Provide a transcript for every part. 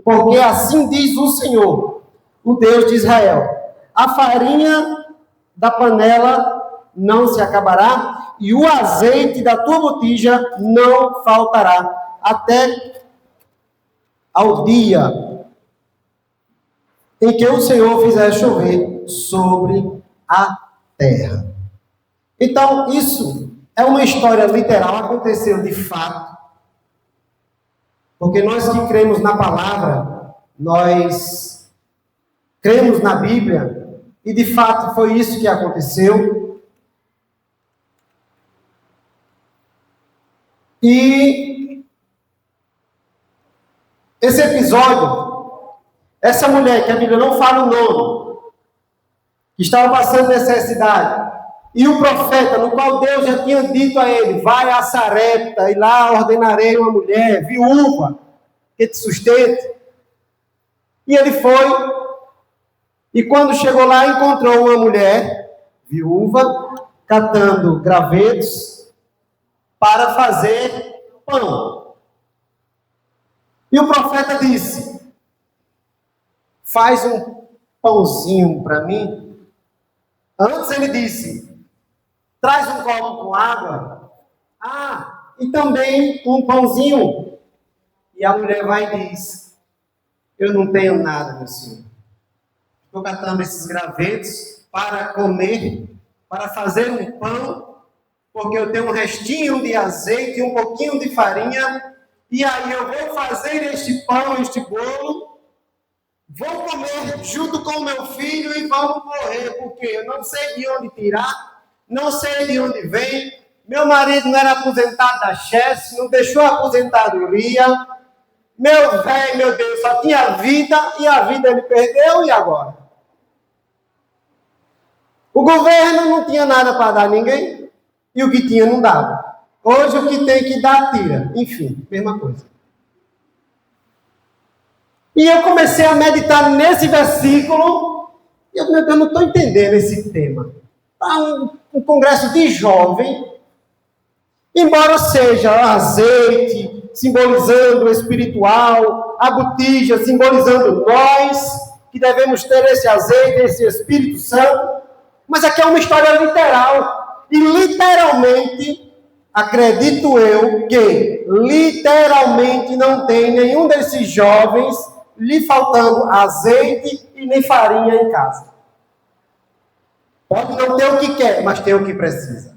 porque assim diz o Senhor, o Deus de Israel: a farinha da panela não se acabará, e o azeite da tua botija não faltará, até ao dia em que o Senhor fizer chover sobre a terra. Então, isso é uma história literal, aconteceu de fato, porque nós que cremos na palavra, nós cremos na Bíblia, e de fato foi isso que aconteceu. E esse episódio, essa mulher, que a Bíblia não fala o nome, que estava passando necessidade, e o profeta, no qual Deus já tinha dito a ele: vai a Sarepta, e lá ordenarei uma mulher viúva que te sustente. E ele foi, e quando chegou lá, encontrou uma mulher viúva, catando gravetos para fazer pão. E o profeta disse: faz um pãozinho para mim. Antes ele disse: traz um copo com água. E também um pãozinho. E a mulher vai e diz: eu não tenho nada, meu senhor. Estou catando esses gravetos para comer, para fazer um pão, porque eu tenho um restinho de azeite e um pouquinho de farinha, e aí eu vou fazer este pão, este bolo, vou comer junto com o meu filho e vamos morrer, porque eu não sei de onde tirar, não sei de onde vem, meu marido não era aposentado da Chess, não deixou a aposentadoria, meu velho, meu Deus, só tinha vida, e a vida ele perdeu, e agora? O governo não tinha nada para dar a ninguém, e o que tinha não dava. Hoje o que tem que dar, tira. Enfim, mesma coisa. E eu comecei a meditar nesse versículo, e eu não estou entendendo esse tema. Para um congresso de jovem, embora seja azeite, simbolizando o espiritual, a botija simbolizando nós, que devemos ter esse azeite, esse Espírito Santo, mas aqui é uma história literal. E literalmente, acredito eu, que literalmente não tem nenhum desses jovens lhe faltando azeite e nem farinha em casa. Pode não ter o que quer, mas tem o que precisa.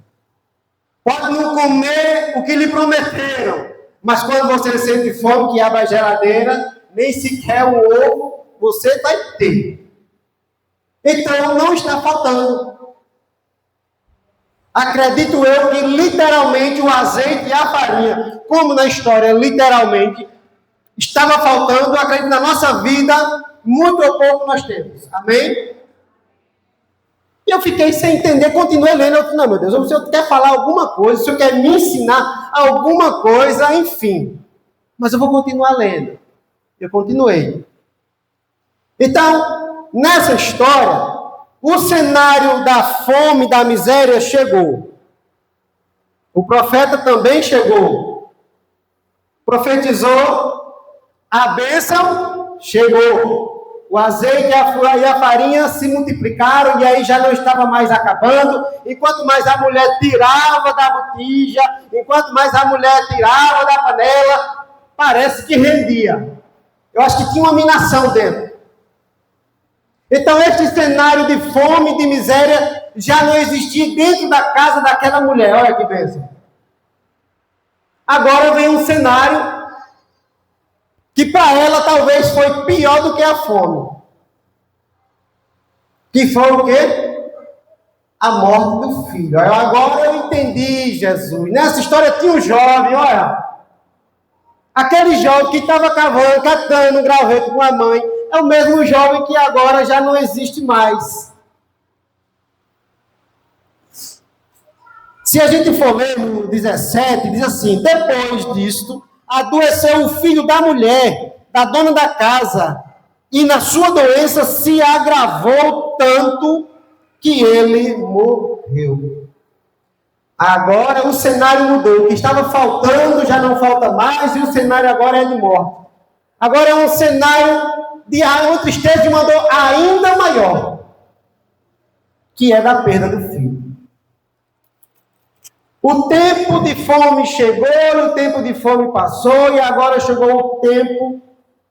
Pode não comer o que lhe prometeram, mas quando você sente fome, que abre a geladeira, nem sequer o ovo você vai ter. Então, não está faltando. Acredito eu que literalmente o azeite e a farinha, como na história literalmente, estava faltando. Eu acredito na nossa vida, muito ou pouco nós temos. Amém? E eu fiquei sem entender, continuei lendo. Eu falei: não, meu Deus, o senhor quer falar alguma coisa, o senhor quer me ensinar alguma coisa, enfim. Mas eu vou continuar lendo. Eu continuei. Então, nessa história, o cenário da fome, da miséria chegou. O profeta também chegou. Profetizou, a bênção chegou. O azeite e a farinha se multiplicaram, e aí já não estava mais acabando. Enquanto mais a mulher tirava da botija, enquanto mais a mulher tirava da panela, parece que rendia. Eu acho que tinha uma minação dentro. Então, este cenário de fome e de miséria já não existia dentro da casa daquela mulher. Olha que bênção. Agora vem um cenário que para ela talvez foi pior do que a fome. Que foi o quê? A morte do filho. Agora eu entendi, Jesus. Nessa história tinha um jovem, olha. Aquele jovem que estava catando um graveto com a mãe, é o mesmo jovem que agora já não existe mais. Se a gente for ler no 17, diz assim: depois disto, adoeceu o filho da mulher, da dona da casa, e na sua doença se agravou tanto que ele morreu. Agora o cenário mudou. O que estava faltando já não falta mais, e o cenário agora é de morte. Agora é um cenário de uma tristeza de uma dor ainda maior, que é da perda do filho. O tempo de fome chegou, o tempo de fome passou, e agora chegou o tempo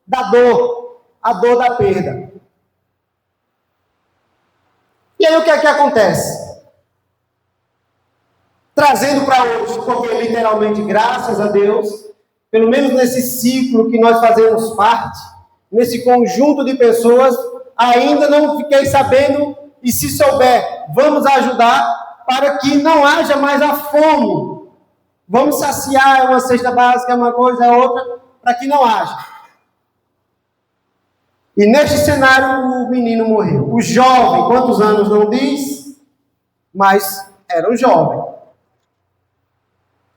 da dor, a dor da perda. E aí o que é que acontece? Trazendo para hoje, porque literalmente, graças a Deus, pelo menos nesse ciclo que nós fazemos parte, nesse conjunto de pessoas, ainda não fiquei sabendo, e se souber, vamos ajudar para que não haja mais a fome. Vamos saciar uma cesta básica, uma coisa, outra, para que não haja. E neste cenário, o menino morreu. O jovem, quantos anos não diz, mas era um jovem.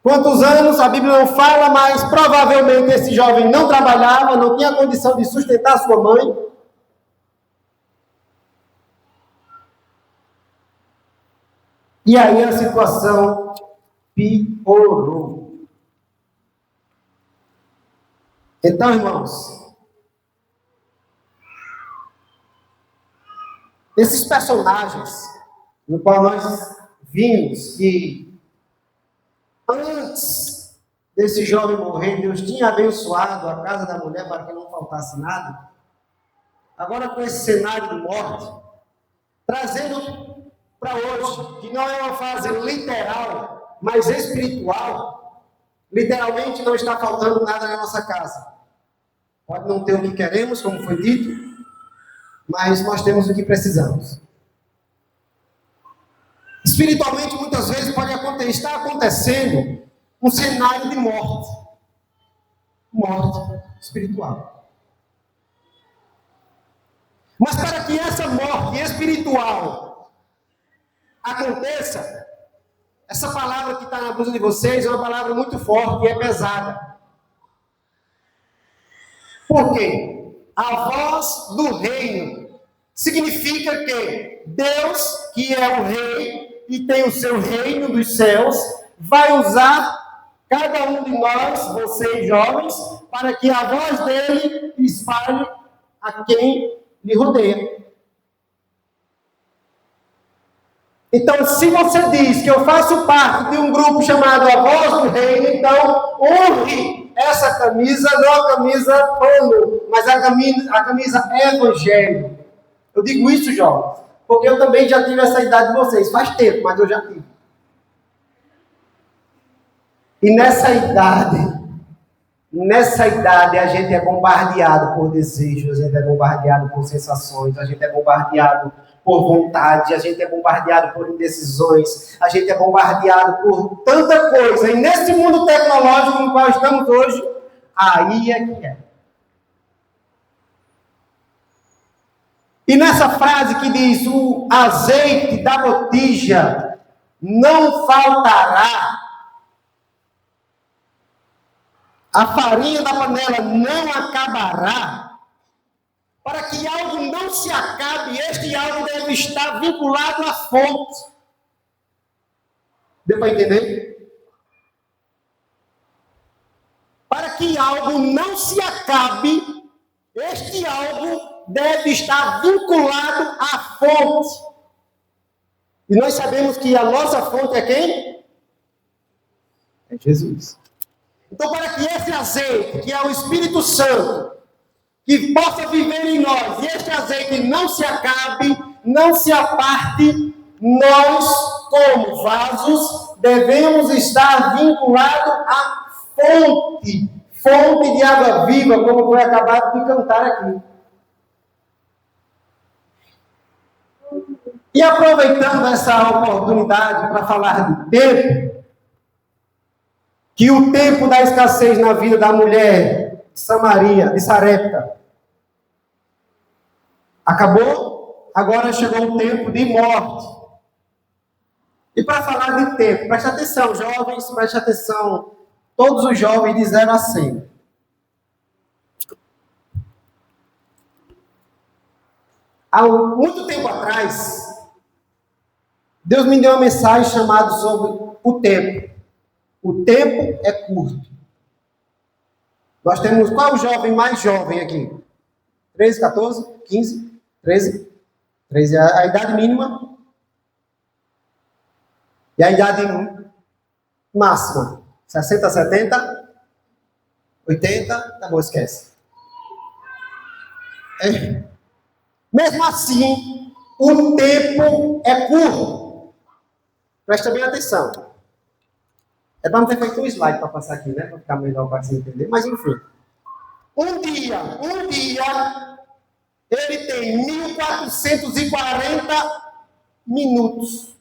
Quantos anos, a Bíblia não fala, mas provavelmente esse jovem não trabalhava, não tinha condição de sustentar sua mãe. E aí a situação piorou. Então, irmãos, esses personagens, no qual nós vimos que antes desse jovem morrer, Deus tinha abençoado a casa da mulher para que não faltasse nada. Agora, com esse cenário de morte, trazendo para hoje, que não é uma fase literal, mas espiritual, literalmente não está faltando nada na nossa casa. Pode não ter o que queremos, como foi dito, mas nós temos o que precisamos. Espiritualmente, muitas vezes pode estar acontecendo um cenário de morte. Morte espiritual. Mas para que essa morte espiritual aconteça, essa palavra que está na blusa de vocês é uma palavra muito forte e é pesada. Por quê? A voz do reino significa que Deus, que é o rei e tem o seu reino dos céus, vai usar cada um de nós, vocês jovens, para que a voz dele espalhe a quem lhe rodeia. Então, se você diz que eu faço parte de um grupo chamado A Voz do Reino, então honre essa camisa, não a camisa pano, mas a camisa evangelho. Eu digo isso, jovens, porque eu também já tive essa idade de vocês. Faz tempo, mas eu já tive. E nessa idade a gente é bombardeado por desejos, a gente é bombardeado por sensações, a gente é bombardeado por vontade, a gente é bombardeado por indecisões, a gente é bombardeado por tanta coisa. E nesse mundo tecnológico no qual estamos hoje, aí é que é. E nessa frase que diz, o azeite da botija não faltará, a farinha da panela não acabará. Para que algo não se acabe, este algo deve estar vinculado à fonte. Deu para entender? Para que algo não se acabe, este algo deve estar vinculado à fonte. E nós sabemos que a nossa fonte é quem? É Jesus. Então, para que esse azeite, que é o Espírito Santo, que possa viver em nós, e este azeite não se acabe, não se aparte, nós, como vasos, devemos estar vinculados à fonte de água viva, como foi acabado de cantar aqui. E aproveitando essa oportunidade para falar de tempo, que o tempo da escassez na vida da mulher de Samaria, de Sarepta, acabou, agora chegou o tempo de morte. E para falar de tempo, preste atenção, jovens, preste atenção, todos os jovens de 0 a 100. Há muito tempo atrás, Deus me deu uma mensagem chamada sobre o tempo. O tempo é curto. Nós temos, qual é o jovem mais jovem aqui? 13, 14, 15, 13? 13 é a idade mínima. E a idade máxima? 60, 70, 80, tá bom, esquece. Mesmo assim, o tempo é curto. Presta bem atenção. É para não ter feito um slide para passar aqui, né? Para ficar melhor para você entender. Mas enfim. Um dia, ele tem 1440 minutos.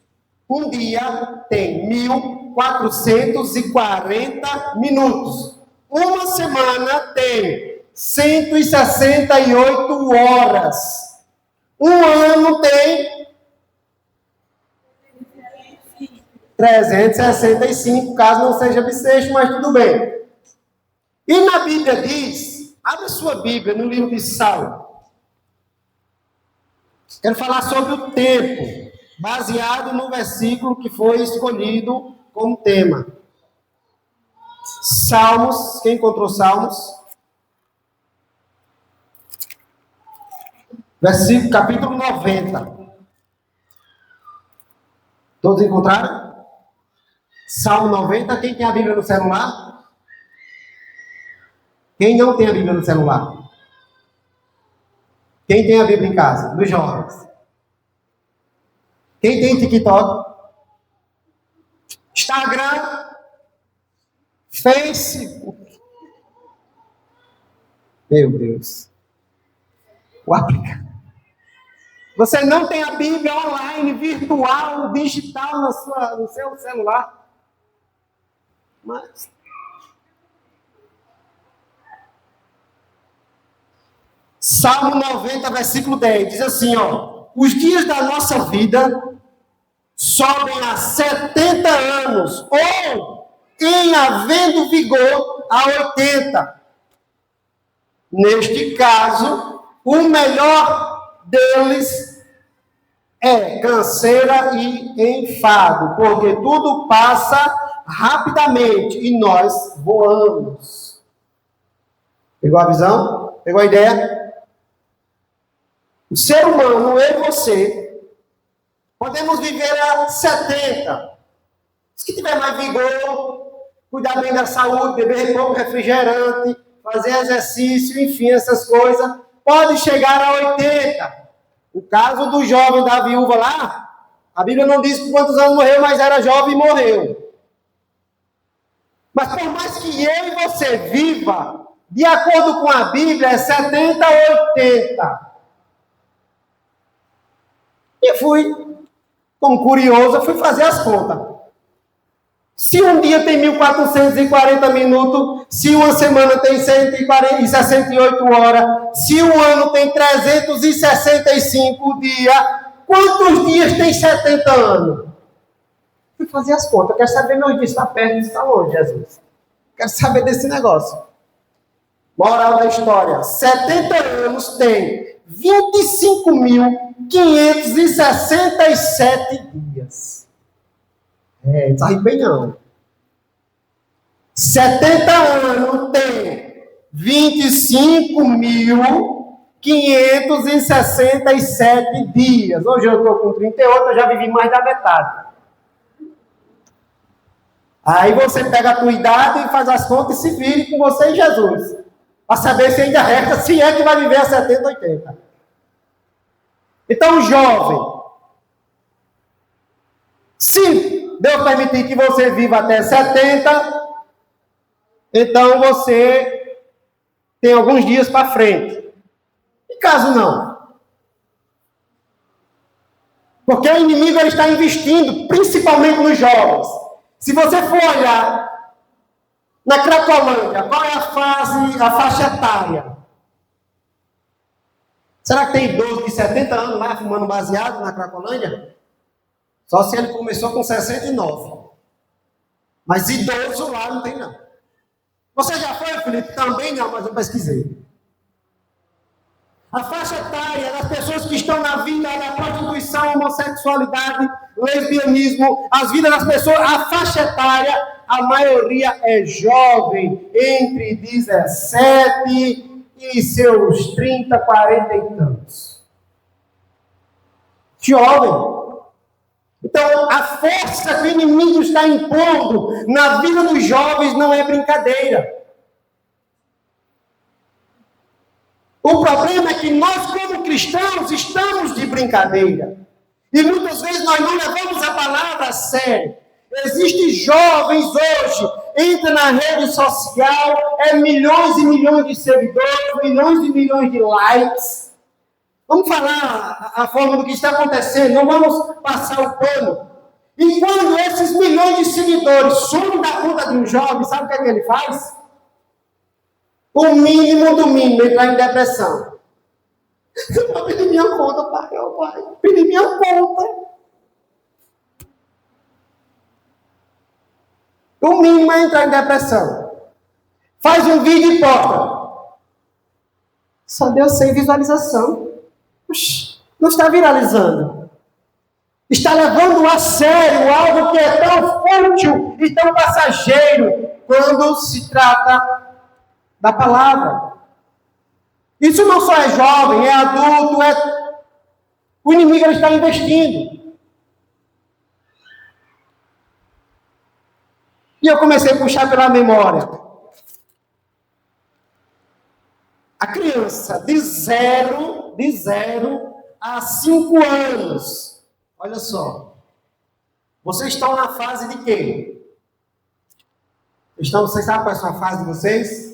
Um dia tem 1440 minutos. Uma semana tem 168 horas. Um ano tem 365, caso não seja bissexto, mas tudo bem. E na Bíblia diz, abre sua Bíblia no livro de Salmo. Quero falar sobre o tempo, baseado no versículo que foi escolhido como tema. Salmos, quem encontrou Salmos? Versículo, capítulo 90. Todos encontraram? Salmo 90, quem tem a Bíblia no celular? Quem não tem a Bíblia no celular? Quem tem a Bíblia em casa? Dos jovens. Quem tem TikTok? Instagram? Facebook? Meu Deus. O aplicativo. Você não tem a Bíblia online, virtual, digital no seu celular? Mas... Salmo 90, versículo 10, diz assim, ó. Os dias da nossa vida sobem a 70 anos, ou, em havendo vigor, a 80. Neste caso, o melhor deles é canseira e enfado, porque tudo passa rapidamente e nós voamos. Pegou a visão? Pegou a ideia? O ser humano, eu e você, podemos viver a 70. Se tiver mais vigor, cuidar bem da saúde, beber pouco refrigerante, fazer exercício, enfim, essas coisas, pode chegar a 80. O caso do jovem da viúva lá, a Bíblia não diz por quantos anos morreu, mas era jovem e morreu. Mas por mais que eu e você viva, de acordo com a Bíblia, é 70 a 80. E fui, como curioso, fui fazer as contas. Se um dia tem 1440 minutos, se uma semana tem 168 horas, se um ano tem 365 dias, quantos dias tem 70 anos? Fui fazer as contas. Quero saber meu dia está perto ou está longe, Jesus. Quero saber desse negócio. Moral da história. 70 anos tem 25.567 dias. Não está rindo bem não. 70 anos tem 25.567 dias. Hoje eu estou com 38, eu já vivi mais da metade. Aí você pega a tua idade e faz as contas e se vire com você e Jesus. Para saber se ainda resta, se é que vai viver a 70, 80. Então, jovem, se Deus permitir que você viva até 70, então você tem alguns dias para frente. E caso não? Porque o inimigo ele está investindo, principalmente nos jovens. Se você for olhar na Cracolândia, qual é a faixa etária? Será que tem idoso de 70 anos lá fumando baseado na Cracolândia? Só se ele começou com 69. Mas idoso lá não tem não. Você já foi, Felipe? Também não, mas eu pesquisei. A faixa etária das pessoas que estão na vida da prostituição, homossexualidade, lesbianismo, as vidas das pessoas, a faixa etária, a maioria é jovem, entre 17 e seus 30, 40 e tantos. Jovem. Então, a força que o inimigo está impondo na vida dos jovens não é brincadeira. O problema é que nós, como cristãos, estamos de brincadeira. E muitas vezes nós não levamos a palavra a sério. Existem jovens hoje, entra na rede social, milhões e milhões de seguidores, milhões e milhões de likes. Vamos falar a forma do que está acontecendo, não vamos passar o pano. E quando esses milhões de seguidores somem da conta de um jovem, sabe o que é que ele faz? O mínimo do mínimo, entrar em depressão. Eu pedi minha conta, pai. Pedi minha conta. O mínimo é entrar em depressão. Faz um vídeo e posta. Só deu 100 visualização. Não está viralizando. Está levando a sério algo que é tão fútil e tão passageiro quando se trata da palavra. Isso não só é jovem, é adulto, o inimigo está investindo. E eu comecei a puxar pela memória. A criança de 0 a 5 anos. Olha só. Vocês estão na fase de quê? Vocês sabem qual é a sua fase de vocês?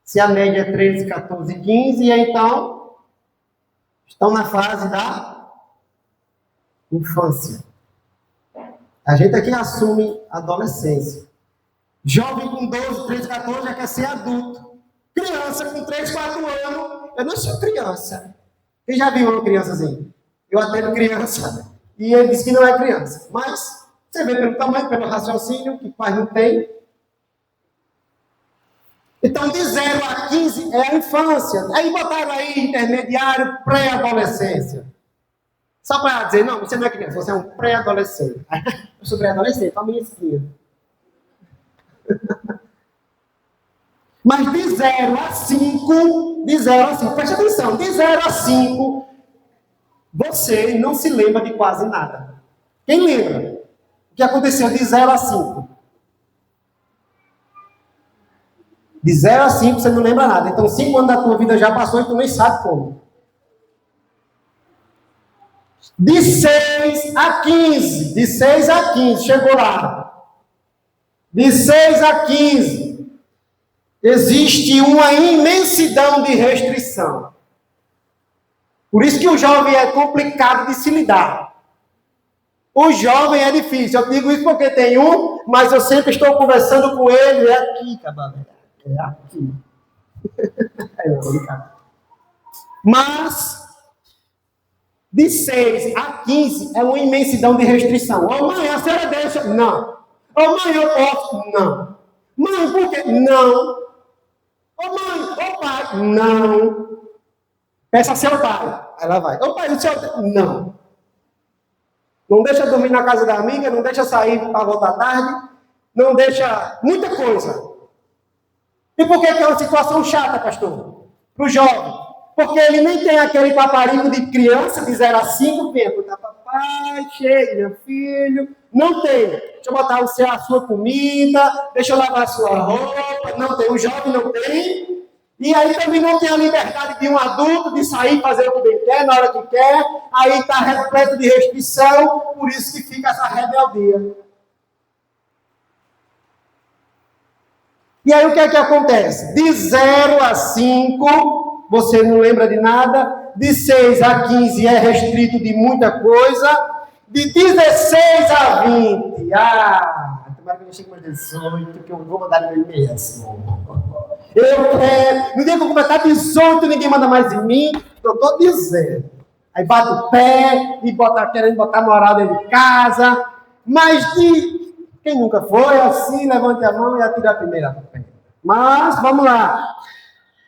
Se a média é 13, 14, 15, então estão na fase da infância. A gente aqui assume adolescência. Jovem com 12, 13, 14 já quer ser adulto. Criança com 3, 4 anos, eu não sou criança. Quem já viu uma criança assim? Eu atendo criança e ele diz que não é criança. Mas você vê pelo tamanho, pelo raciocínio, que pai não tem. Então, de 0 a 15 é a infância. Aí botaram aí intermediário, pré-adolescência. Só para dizer, não, você não é criança, você é um pré-adolescente. Eu sou pré-adolescente, a minha espinha. Mas de 0 a 5, preste atenção, de 0 a 5, você não se lembra de quase nada. Quem lembra o que aconteceu de 0 a 5? De 0 a 5 você não lembra nada. Então 5 anos da tua vida já passou e tu nem sabe como. De 6 a 15, chegou lá. De 6 a 15, existe uma imensidão de restrição. Por isso que o jovem é complicado de se lidar. O jovem é difícil. Eu digo isso porque tem um, mas eu sempre estou conversando com ele. É aqui, cabalé. É aqui. Mas, de 6 a 15, é uma imensidão de restrição. Ô mãe, a senhora deixa? Não. Ô mãe, eu posso? Não. Mãe, por quê? Não. Ô mãe, ô pai? Não. Peça a seu pai. Aí ela vai. Ô pai, o seu... Não. Não deixa dormir na casa da amiga, não deixa sair para voltar tarde, não deixa... Muita coisa. E por que é uma situação chata, pastor? Para o jovem. Porque ele nem tem aquele paparico de criança de 0 a 5, pergunta, papai, chega, meu filho. Não tem. Deixa eu botar a sua comida, deixa eu lavar a sua roupa. Não tem. O jovem não tem. E aí também não tem a liberdade de um adulto de sair, fazer o que bem quer, na hora que quer. Aí está repleto de restrição, por isso que fica essa rebeldia. E aí o que é que acontece? De 0 a 5, você não lembra de nada. De 6 a 15 é restrito de muita coisa. De 16 a 20, tomara que eu chegue mais 18, que eu vou mandar no mesmo. Eu quero. No dia que eu completar 18, ninguém manda mais em mim. Eu estou dizendo. Aí bate o pé e querendo botar moral dentro de casa. Mas quem nunca foi assim, levante a mão e atire a primeira pedra. Mas, vamos lá.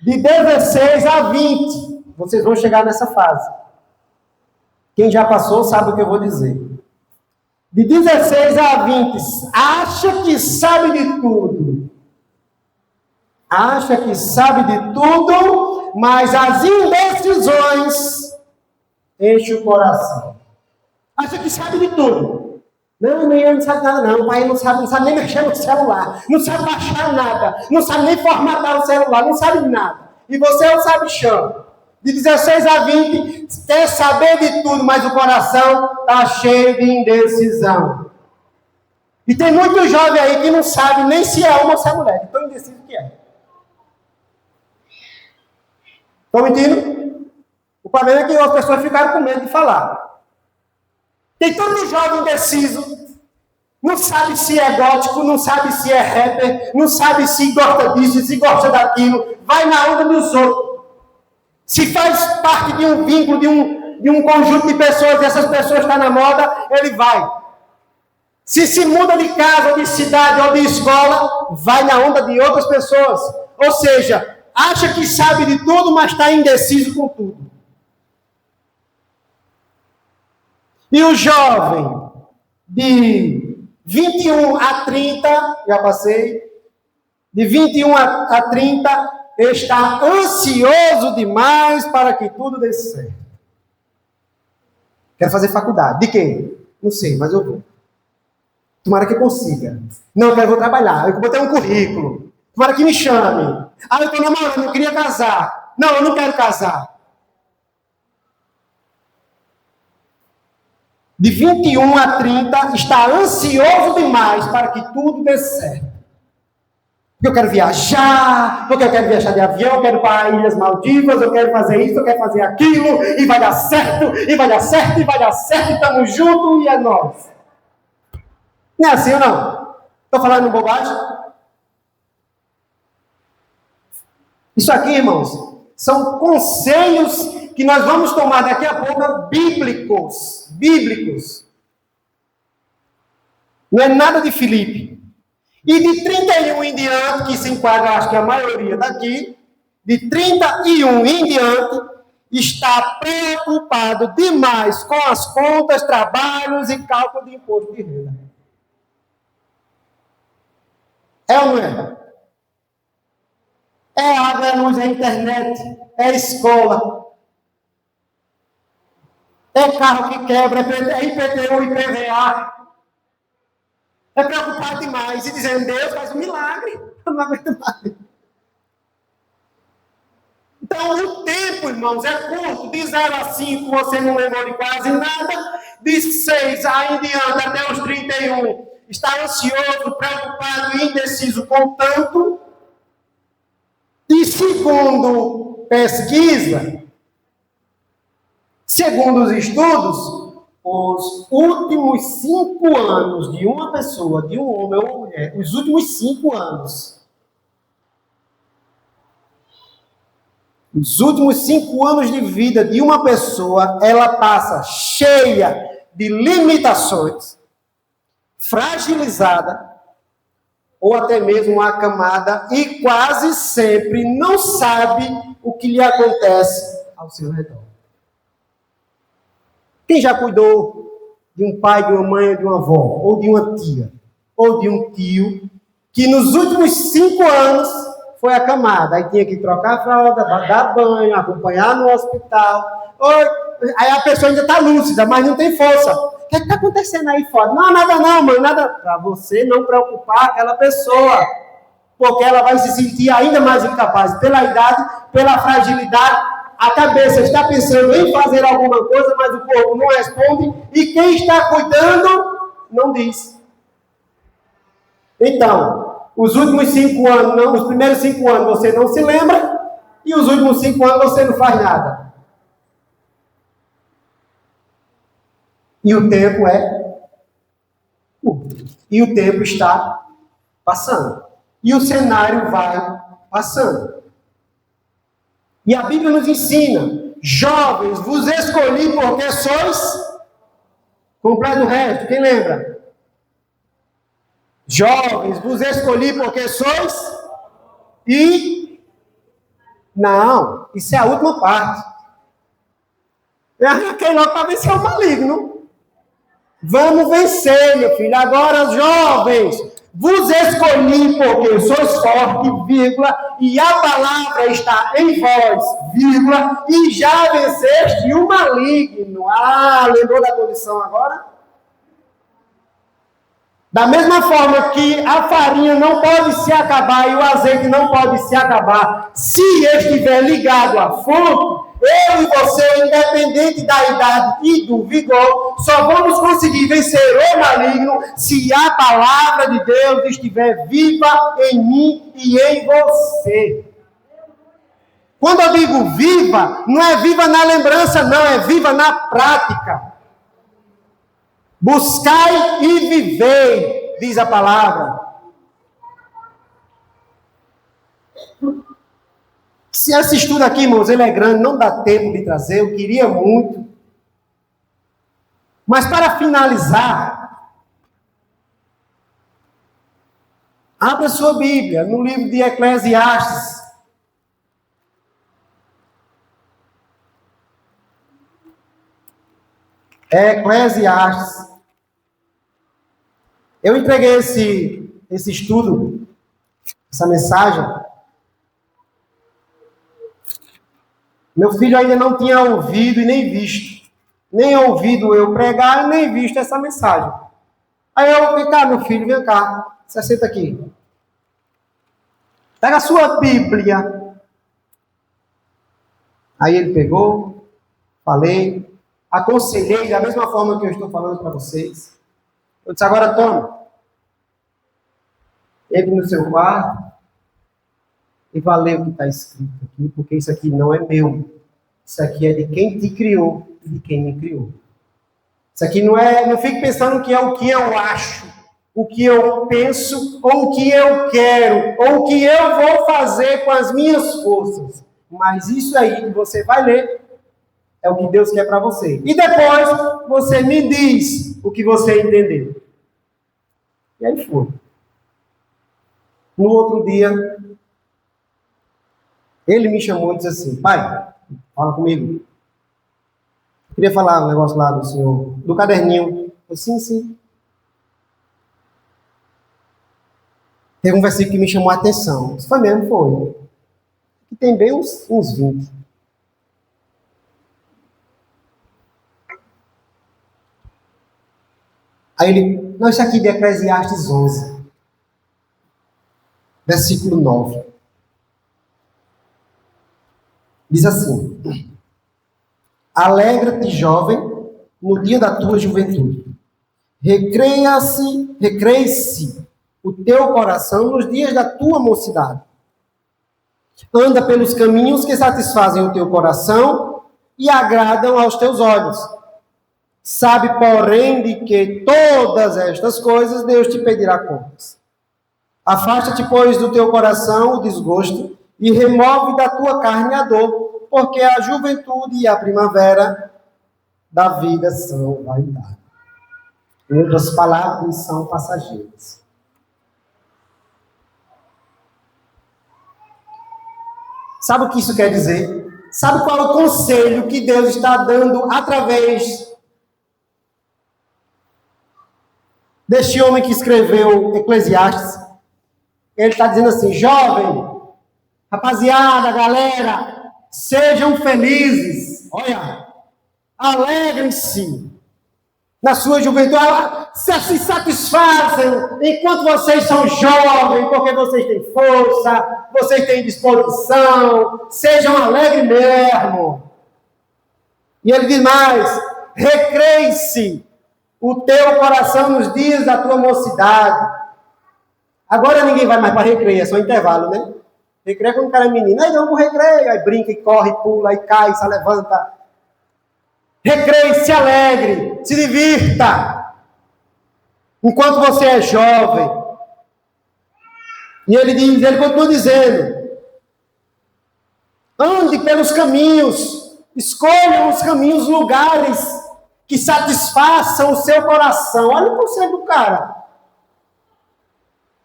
De 16 a 20, vocês vão chegar nessa fase. Quem já passou sabe o que eu vou dizer. de 16 a 20, acha que sabe de tudo. Acha que sabe de tudo, mas as indecisões enchem o coração. Acha que sabe de tudo. Não, não sabe nada não. O pai não sabe nem mexer no celular. Não sabe baixar nada. Não sabe nem formatar o celular. Não sabe nada. E você é o sabichão. De 16 a 20, quer saber de tudo, mas o coração está cheio de indecisão. E tem muito jovem aí que não sabe nem se é homem ou se é mulher. Tão indeciso que é. Estão mentindo? O problema é que as pessoas ficaram com medo de falar. Tem tanto jovem indeciso, não sabe se é gótico, não sabe se é rapper, não sabe se gosta disso, se gosta daquilo, vai na onda dos outros. Se faz parte de um vínculo, de um conjunto de pessoas, e essas pessoas estão na moda, ele vai. Se muda de casa, ou de cidade, ou de escola, vai na onda de outras pessoas. Ou seja, acha que sabe de tudo, mas está indeciso com tudo. E o jovem de 21 a 30, já passei, de 21 a 30, está ansioso demais para que tudo dê certo. Quero fazer faculdade. De quê? Não sei, mas eu vou. Tomara que consiga. Não, eu vou trabalhar. Eu vou ter um currículo. Tomara que me chame. Ah, eu estou namorando, eu queria casar. Não, eu não quero casar. De 21 a 30, está ansioso demais para que tudo dê certo. Porque eu quero viajar, porque eu quero viajar de avião, eu quero ir para Ilhas Maldivas, eu quero fazer isso, eu quero fazer aquilo, e vai dar certo, e vai dar certo, e vai dar certo, e estamos juntos, e é nós. Não é assim ou não? Estou falando bobagem? Isso aqui, irmãos, são conselhos que nós vamos tomar daqui a pouco, bíblicos. Não é nada de Filipe. E de 31 em diante, que se enquadra, acho que a maioria daqui, de 31 em diante, está preocupado demais com as contas, trabalhos e cálculo de imposto de renda. É ou não é? É água, é luz, é internet, é escola. É carro que quebra, é IPTU, IPVA. É preocupado demais e dizendo, Deus faz um milagre. Eu não aguento mais. Então, o tempo, irmãos, é curto. De 0 a 5, você não lembrou de quase nada. De 6 a em diante, até os 31, está ansioso, preocupado e indeciso com tanto. E segundo pesquisa, segundo os estudos, os últimos 5 anos de uma pessoa, de um homem ou uma mulher, os últimos 5 anos, os últimos 5 anos de vida de uma pessoa, ela passa cheia de limitações, fragilizada, ou até mesmo acamada, e quase sempre não sabe o que lhe acontece ao seu redor. Quem já cuidou de um pai, de uma mãe, de uma avó, ou de uma tia, ou de um tio, que nos últimos 5 anos foi acamada, aí tinha que trocar a fralda, dar banho, acompanhar no hospital, aí a pessoa ainda está lúcida, mas não tem força. O que está acontecendo aí fora? Não, nada não, mãe, nada. Para você não preocupar aquela pessoa, porque ela vai se sentir ainda mais incapaz, pela idade, pela fragilidade. A cabeça está pensando em fazer alguma coisa, mas o corpo não responde, e quem está cuidando não diz. Então, os últimos 5 anos, não, os primeiros 5 anos você não se lembra, e os últimos 5 anos você não faz nada. E o tempo e o tempo está passando. E o cenário vai passando. E a Bíblia nos ensina, jovens, vos escolhi porque sois... Completa o resto, quem lembra? Jovens, vos escolhi porque sois... E... Não, isso é a última parte. Eu arranquei logo para ver se é o maligno. Vamos vencer, meu filho. Agora, jovens, vos escolhi porque sois forte, vírgula, e a palavra está em vós, vírgula, e já venceste o maligno. Ah, lembrou da condição agora? Da mesma forma que a farinha não pode se acabar e o azeite não pode se acabar, se estiver ligado à fonte, eu e você, independente da idade e do vigor, só vamos conseguir vencer o maligno se a palavra de Deus estiver viva em mim e em você. Quando eu digo viva, não é viva na lembrança, não, é viva na prática. Buscai e vivei, diz a palavra. Se esse estudo aqui, irmãos, ele é grande, não dá tempo de trazer, eu queria muito. Mas para finalizar, abra sua Bíblia no livro de Eclesiastes. Eclesiastes. Eu entreguei esse estudo, essa mensagem. Meu filho ainda não tinha ouvido e nem visto. Nem ouvido eu pregar e nem visto essa mensagem. Aí eu, vem cá, meu filho, vem cá. Você senta aqui. Pega a sua Bíblia. Aí ele pegou, falei, aconselhei da mesma forma que eu estou falando para vocês. Eu disse, agora toma. Entre no seu quarto e vá ler o que está escrito aqui, porque isso aqui não é meu. Isso aqui é de quem te criou e de quem me criou. Isso aqui não fique pensando que é o que eu acho, o que eu penso, ou o que eu quero, ou o que eu vou fazer com as minhas forças. Mas isso aí que você vai ler é o que Deus quer para você. E depois você me diz o que você entendeu. E aí foi. No outro dia, ele me chamou e disse assim, pai, fala comigo. Eu queria falar um negócio lá do senhor, do caderninho. Eu, sim. Teve um versículo que me chamou a atenção. Isso foi mesmo, foi. Que tem bem uns 20. Aí ele, não, isso aqui de Eclesiastes 11. Versículo 9. Diz assim, alegra-te, jovem, no dia da tua juventude. Recreie-se o teu coração nos dias da tua mocidade. Anda pelos caminhos que satisfazem o teu coração e agradam aos teus olhos. Sabe, porém, de que todas estas coisas Deus te pedirá contas. Afasta-te, pois, do teu coração o desgosto e remove da tua carne a dor, porque a juventude e a primavera da vida são vaidade. Em outras palavras, são passageiras. Sabe o que isso quer dizer? Sabe qual é o conselho que Deus está dando através deste homem que escreveu Eclesiastes? Ele está dizendo assim, jovem, rapaziada, galera, sejam felizes, olha, alegrem-se na sua juventude, se satisfazem enquanto vocês são jovens, porque vocês têm força, vocês têm disposição, sejam alegres mesmo. E ele diz mais, recreie-se o teu coração nos dias da tua mocidade. Agora ninguém vai mais para recreio, é só intervalo, né? Recreio é quando o cara é menino. Aí não, vou recreio. Aí brinca, e corre, pula, aí cai, se levanta. Recreio, se alegre, se divirta. Enquanto você é jovem. E ele continua dizendo, ande pelos caminhos, escolha os caminhos, lugares que satisfaçam o seu coração. Olha o conselho do cara.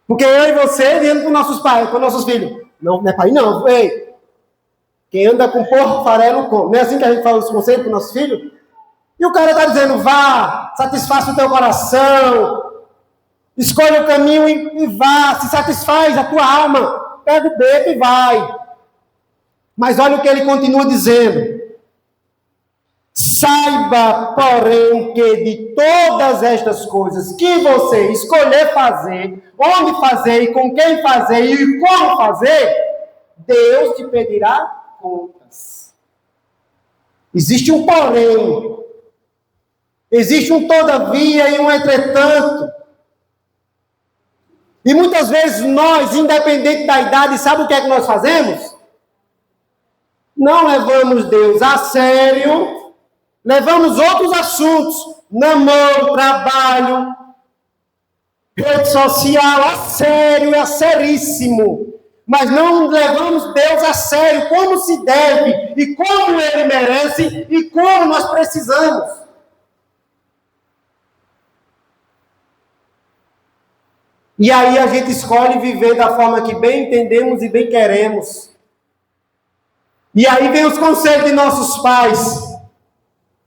Porque eu e você, viemos com nossos pais, com nossos filhos. Não é pai, não. Ei, quem anda com porco, farelo come. Não é assim que a gente fala os conselhos para os nossos filhos? E o cara está dizendo, vá, satisfaça o teu coração, escolha o caminho e vá, se satisfaz a tua alma, pega o beco e vai. Mas olha o que ele continua dizendo. Saiba, porém, que de todas estas coisas que você escolher fazer, onde fazer e com quem fazer e como fazer, Deus te pedirá contas. Existe um porém, existe um todavia e um entretanto. E muitas vezes nós, independente da idade, sabe o que é que nós fazemos? Não levamos Deus a sério. Levamos outros assuntos, namoro, trabalho, rede social, a sério, é seríssimo. Mas não levamos Deus a sério, como se deve, e como Ele merece, e como nós precisamos. E aí a gente escolhe viver da forma que bem entendemos e bem queremos. E aí vem os conselhos de nossos pais.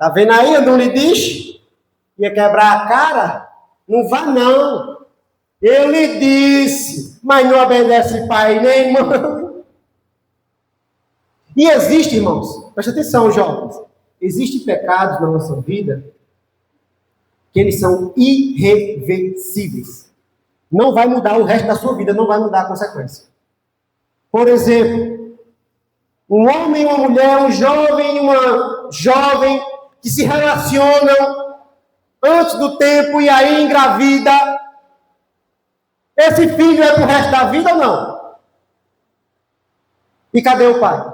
Está vendo aí? Eu não lhe disse? Ia quebrar a cara? Não vá não. Eu lhe disse, mas não obedece pai nem mãe. E existe, irmãos, preste atenção, jovens, existem pecados na nossa vida que eles são irreversíveis. Não vai mudar o resto da sua vida, não vai mudar a consequência. Por exemplo, um homem e uma mulher, um jovem e uma jovem que se relacionam antes do tempo e aí engravida. Esse filho é pro resto da vida ou não? E cadê o pai?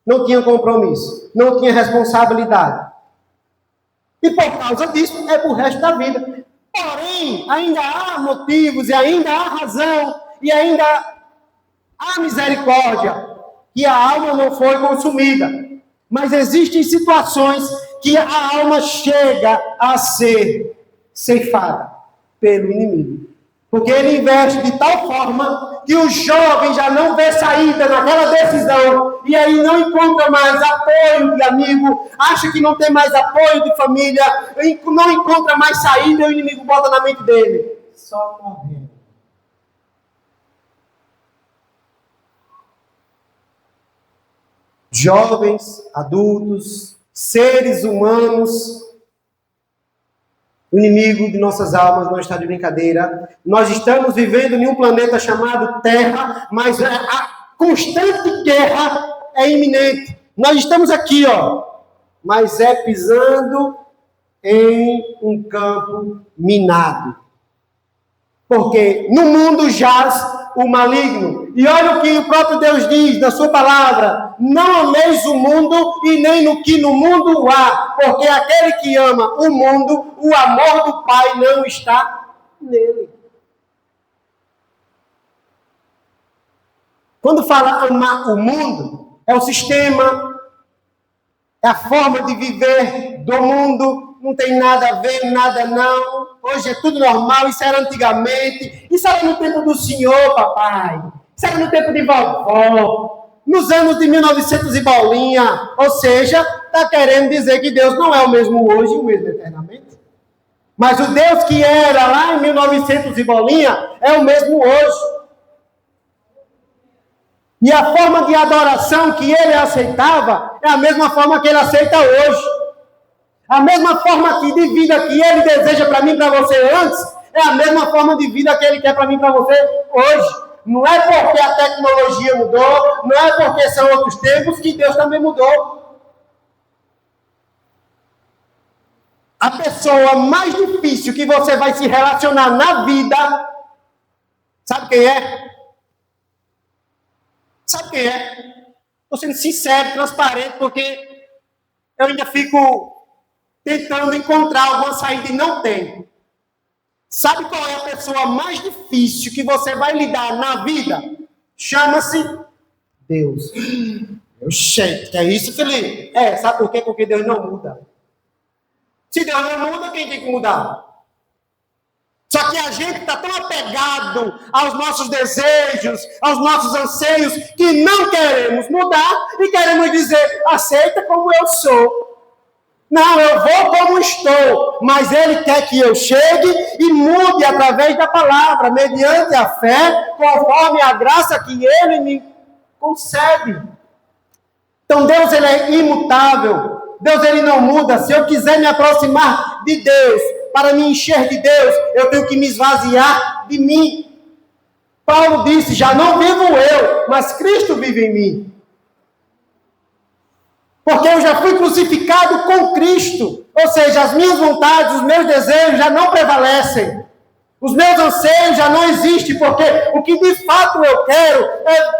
Não tinha compromisso, não tinha responsabilidade. E por causa disso, é pro resto da vida. Porém, ainda há motivos e ainda há razão e ainda há misericórdia que a alma não foi consumida. Mas existem situações que a alma chega a ser ceifada pelo inimigo. Porque ele investe de tal forma que o jovem já não vê saída naquela decisão e aí não encontra mais apoio de amigo, acha que não tem mais apoio de família, não encontra mais saída e o inimigo bota na mente dele. Só morrendo. Jovens, adultos, seres humanos, o inimigo de nossas almas não está de brincadeira. Nós estamos vivendo em um planeta chamado Terra, mas a constante guerra é iminente. Nós estamos aqui, mas é pisando em um campo minado. Porque no mundo jaz o maligno. E olha o que o próprio Deus diz na sua palavra: não ameis o mundo e nem no que no mundo há, porque aquele que ama o mundo, o amor do Pai não está nele. Quando fala amar o mundo, é o sistema, é a forma de viver do mundo. Não tem nada a ver, nada não. Hoje é tudo normal, isso era antigamente. Isso era no tempo do senhor, papai. Isso era no tempo de vovó. Nos anos de 1900 e bolinha. Ou seja, está querendo dizer que Deus não é o mesmo hoje e o mesmo eternamente. Mas o Deus que era lá em 1900 e bolinha é o mesmo hoje. E a forma de adoração que ele aceitava é a mesma forma que ele aceita hoje. A mesma forma de vida que ele deseja para mim e para você antes, é a mesma forma de vida que ele quer para mim e para você hoje. Não é porque a tecnologia mudou, não é porque são outros tempos que Deus também mudou. A pessoa mais difícil que você vai se relacionar na vida, sabe quem é? Sabe quem é? Estou sendo sincero, transparente, porque eu ainda fico tentando encontrar alguma saída e não tem. Sabe qual é a pessoa mais difícil que você vai lidar na vida? Chama-se Deus. Gente, que é isso, Felipe? Sabe por quê? Porque Deus não muda. Se Deus não muda, quem tem que mudar? Só que a gente está tão apegado aos nossos desejos, aos nossos anseios, que não queremos mudar e queremos dizer, aceita como eu sou. Não, eu vou como estou, mas Ele quer que eu chegue e mude através da palavra, mediante a fé, conforme a graça que Ele me concede. Então Deus, Ele é imutável. Deus, Ele não muda. Se eu quiser me aproximar de Deus, para me encher de Deus, eu tenho que me esvaziar de mim. Paulo disse, já não vivo eu, mas Cristo vive em mim. Porque eu já fui crucificado com Cristo. Ou seja, as minhas vontades, os meus desejos já não prevalecem. Os meus anseios já não existem, porque o que de fato eu quero é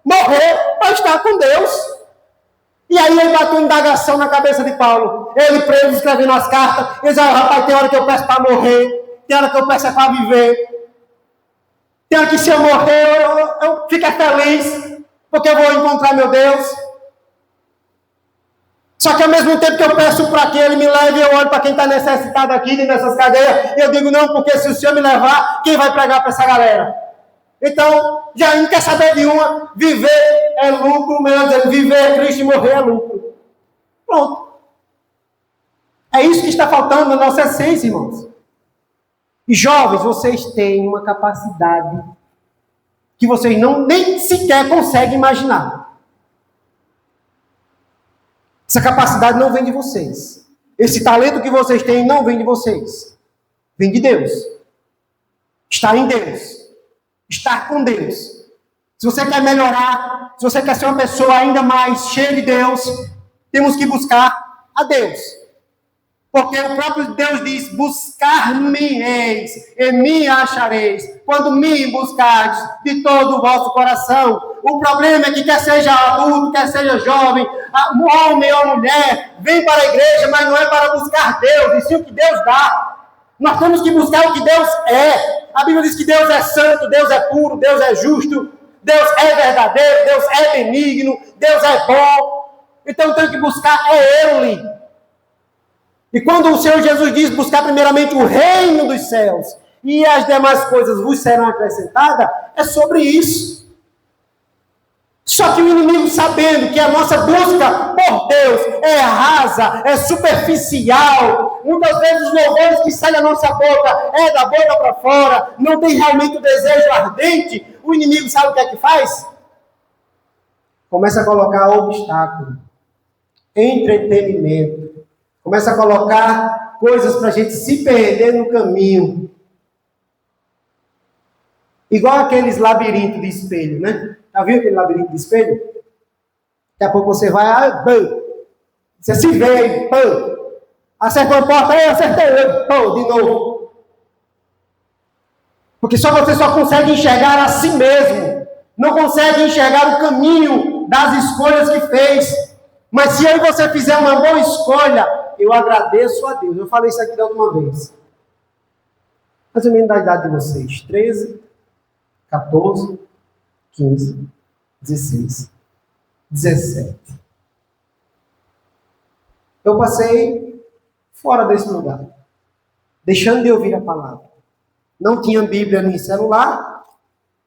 morrer para estar com Deus. E aí ele bateu uma indagação na cabeça de Paulo. Ele preso, escrevendo as cartas. Ele dizia, rapaz, tem hora que eu peço para morrer. Tem hora que eu peço para viver. Tem hora que se eu morrer, eu fico feliz. Porque eu vou encontrar meu Deus. Só que ao mesmo tempo que eu peço para que Ele me leve, eu olho para quem está necessitado aqui, nessas cadeias. Eu digo, não, porque se o Senhor me levar, quem vai pregar para essa galera? Então, já não quer saber de uma. Viver é lucro, melhor dizendo, viver é Cristo e morrer é lucro. Pronto. É isso que está faltando na nossa essência, irmãos. E jovens, vocês têm uma capacidade que vocês nem sequer conseguem imaginar. Essa capacidade não vem de vocês. Esse talento que vocês têm não vem de vocês. Vem de Deus. Está em Deus. Estar com Deus. Se você quer melhorar, se você quer ser uma pessoa ainda mais cheia de Deus, temos que buscar a Deus. Porque o próprio Deus diz, buscar-me-eis e me achareis, quando me buscardes de todo o vosso coração. O problema é que quer seja adulto, quer seja jovem, homem ou mulher, vem para a igreja, mas não é para buscar Deus, e sim o que Deus dá. Nós temos que buscar o que Deus é. A Bíblia diz que Deus é santo, Deus é puro, Deus é justo, Deus é verdadeiro, Deus é benigno, Deus é bom. Então tem que buscar Ele. E quando o Senhor Jesus diz buscar primeiramente o reino dos céus e as demais coisas vos serão acrescentadas, é sobre isso. Só que o inimigo, sabendo que a nossa busca por Deus é rasa, é superficial, muitas vezes os louvores que saem da nossa boca é da boca para fora, não tem realmente o desejo ardente, o inimigo sabe o que é que faz? Começa a colocar obstáculo, entretenimento, começa a colocar coisas para a gente se perder no caminho. Igual aqueles labirintos de espelho, né? Já viu aquele labirinto de espelho? Daqui a pouco você vai, você se vê, acertou a porta, acertei, de novo. Porque você só consegue enxergar a si mesmo. Não consegue enxergar o caminho das escolhas que fez. Mas se aí você fizer uma boa escolha, eu agradeço a Deus. Eu falei isso aqui da última vez. Mais ou menos da idade de vocês. 13, 14, 15, 16, 17. Eu passei fora desse lugar. Deixando de ouvir a palavra. Não tinha Bíblia nem celular.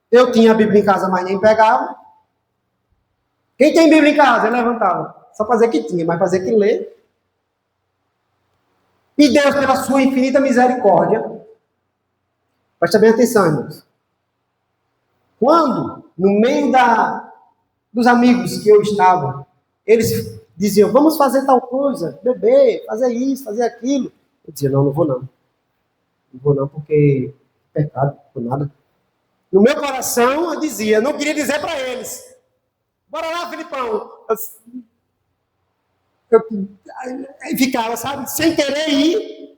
Eu tinha a Bíblia em casa, mas nem pegava. Quem tem Bíblia em casa? Eu levantava. Só fazer que tinha, mas fazer que ler. E Deus, pela sua infinita misericórdia, presta bem atenção, irmãos. Quando, no meio dos amigos que eu estava, eles diziam, vamos fazer tal coisa, beber, fazer isso, fazer aquilo. Eu dizia, não vou não. Não vou não, porque é pecado, por nada. No meu coração, eu dizia, não queria dizer para eles. Bora lá, Filipão. Eu ficava, sabe, sem querer ir.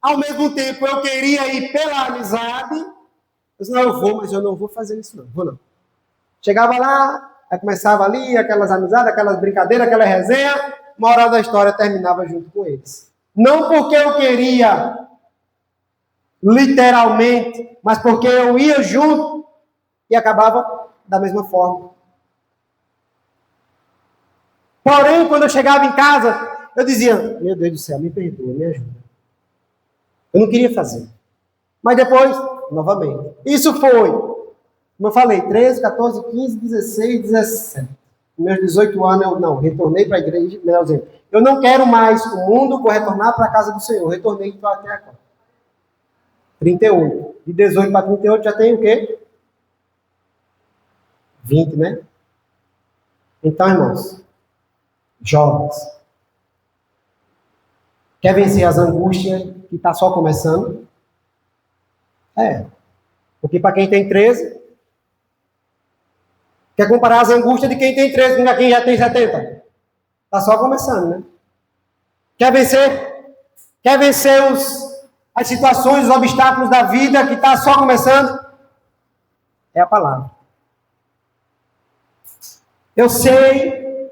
Ao mesmo tempo, eu queria ir pela amizade. Eu disse, não, eu vou, mas eu não vou fazer isso, não. Vou não. Chegava lá, aí começava ali, aquelas amizades, aquelas brincadeiras, aquela resenha. Uma hora da história terminava junto com eles. Não porque eu queria, literalmente, mas porque eu ia junto e acabava da mesma forma. Porém, quando eu chegava em casa, eu dizia, meu Deus do céu, me perdoa, me ajuda. Eu não queria fazer. Mas depois, novamente. Isso foi, como eu falei, 13, 14, 15, 16, 17. Com meus 18 anos, eu não, retornei para a igreja, melhor dizendo, eu não quero mais o mundo, vou retornar para a casa do Senhor. Retornei então até agora. 38. De 18 para 38 já tem o quê? 20, né? Então, irmãos, jovens, quer vencer as angústias que está só começando? Porque para quem tem 13, quer comparar as angústias de quem tem 13 com quem já tem 70? Está só começando, né? Quer vencer? Quer vencer as situações, os obstáculos da vida que está só começando? É a palavra. Eu sei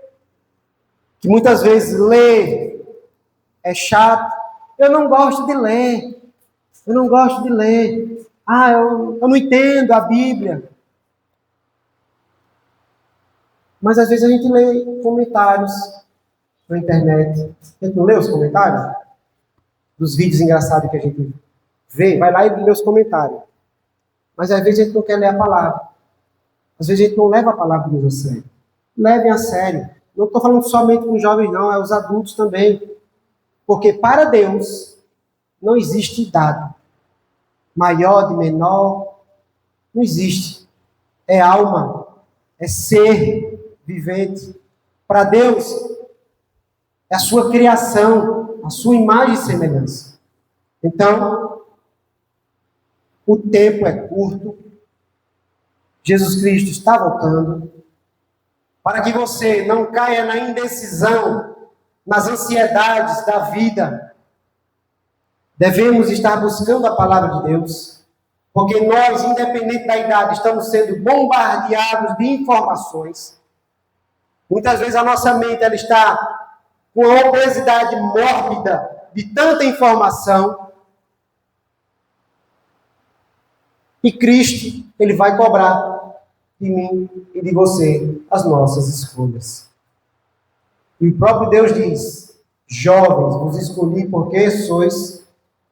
que muitas vezes ler é chato. Eu não gosto de ler. Eu não gosto de ler. Eu não entendo a Bíblia. Mas às vezes a gente lê comentários na internet. A gente não lê os comentários? Dos vídeos engraçados que a gente vê, vai lá e lê os comentários. Mas às vezes a gente não quer ler a palavra. Às vezes a gente não leva a palavra de Deus a sério. Levem a sério. Não estou falando somente com os jovens, não, é os adultos também. Porque para Deus não existe idade. Maior, de menor, não existe. É alma, é ser vivente. Para Deus, é a sua criação, a sua imagem e semelhança. Então, o tempo é curto. Jesus Cristo está voltando. Para que você não caia na indecisão, nas ansiedades da vida, devemos estar buscando a palavra de Deus, porque nós, independente da idade, estamos sendo bombardeados de informações. Muitas vezes a nossa mente ela está com a obesidade mórbida de tanta informação. E Cristo, Ele vai cobrar de mim e de você as nossas escolhas. E o próprio Deus diz: jovens, vos escolhi porque sois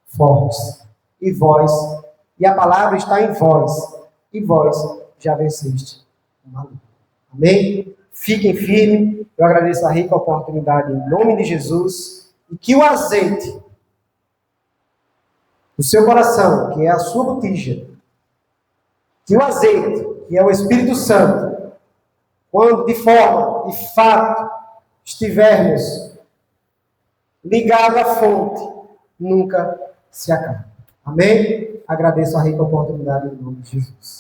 fortes. E vós, e a palavra está em vós, e vós já venceste o maligno. Amém? Fiquem firmes. Eu agradeço a rica oportunidade em nome de Jesus. E que o azeite do seu coração, que é a sua botija, que o azeite, que é o Espírito Santo, quando de forma, de fato, estivermos ligados à fonte, nunca se acaba. Amém? Agradeço a rica oportunidade em nome de Jesus.